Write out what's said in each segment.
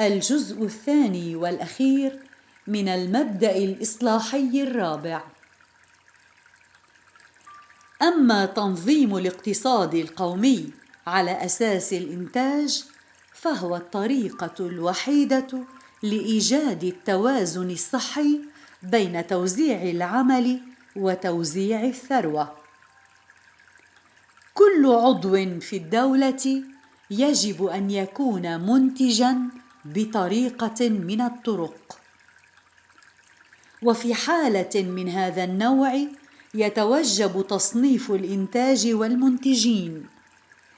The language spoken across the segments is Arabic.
الجزء الثاني والأخير من المبدأ الإصلاحي الرابع. أما تنظيم الاقتصاد القومي على أساس الإنتاج، فهو الطريقة الوحيدة لإيجاد التوازن الصحي بين توزيع العمل وتوزيع الثروة. كل عضو في الدولة يجب أن يكون منتجاً بطريقة من الطرق، وفي حالة من هذا النوع يتوجب تصنيف الإنتاج والمنتجين،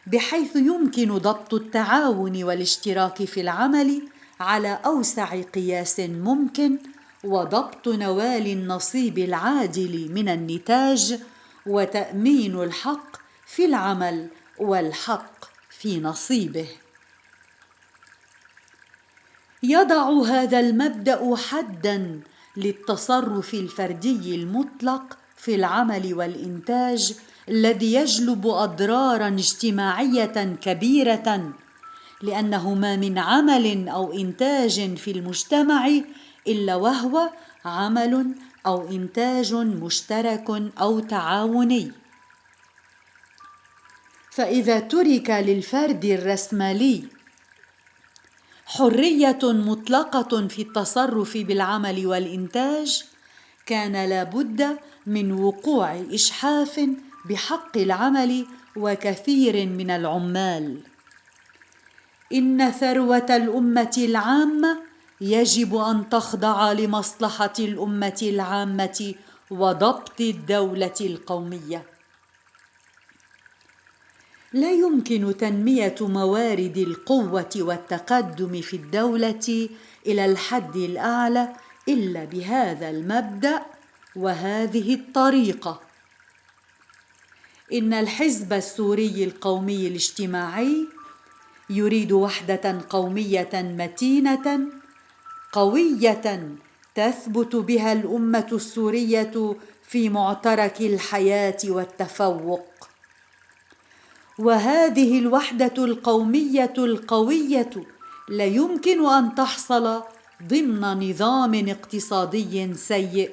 بحيث يمكن ضبط التعاون والاشتراك في العمل على أوسع قياس ممكن، وضبط نوال النصيب العادل من النتاج، وتأمين الحق في العمل والحق في نصيبه. يضع هذا المبدأ حداً للتصرف الفردي المطلق في العمل والإنتاج، الذي يجلب أضراراً اجتماعية كبيرة، لأنه ما من عمل أو إنتاج في المجتمع إلا وهو عمل أو إنتاج مشترك أو تعاوني. فإذا ترك للفرد الرأسمالي حرية مطلقة في التصرف بالعمل والإنتاج، كان لابد من وقوع إجحاف بحق العمل وكثير من العمال. إن ثروة الأمة العامة يجب أن تخضع لمصلحة الأمة العامة وضبط الدولة القومية. لا يمكن تنمية موارد القوة والتقدم في الدولة إلى الحد الأعلى إلا بهذا المبدأ وهذه الطريقة. إن الحزب السوري القومي الاجتماعي يريد وحدة قومية متينة قوية تثبت بها الأمة السورية في معترك الحياة والتفوق. وهذه الوحدة القومية القوية لا يمكن أن تحصل ضمن نظام اقتصادي سيء،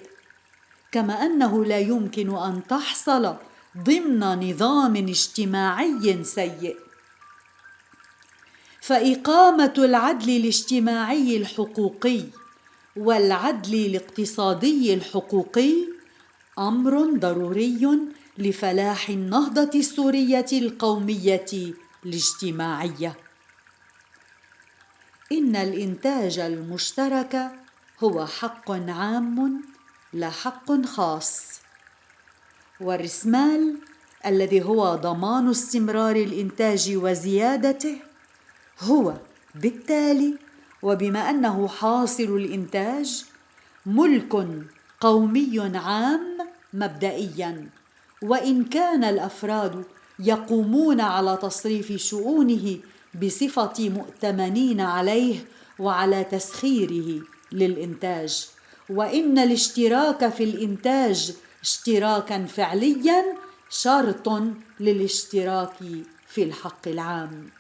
كما أنه لا يمكن أن تحصل ضمن نظام اجتماعي سيء. فإقامة العدل الاجتماعي الحقوقي والعدل الاقتصادي الحقوقي أمر ضروري لفلاح النهضة السورية القومية الاجتماعية. إن الإنتاج المشترك هو حق عام لا حق خاص، والرأسمال الذي هو ضمان استمرار الإنتاج وزيادته هو بالتالي، وبما أنه حاصل الإنتاج، ملك قومي عام مبدئياً، وإن كان الأفراد يقومون على تصريف شؤونه بصفة مؤتمنين عليه وعلى تسخيره للإنتاج. وإن الاشتراك في الإنتاج اشتراكاً فعلياً شرط للاشتراك في الحق العام.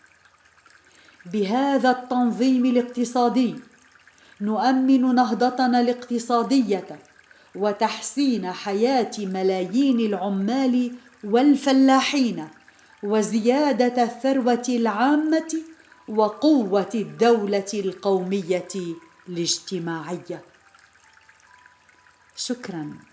بهذا التنظيم الاقتصادي نؤمن نهضتنا الاقتصادية وتحسين حياة ملايين العمال والفلاحين، وزيادة الثروة العامة، وقوة الدولة القومية الاجتماعية. شكراً.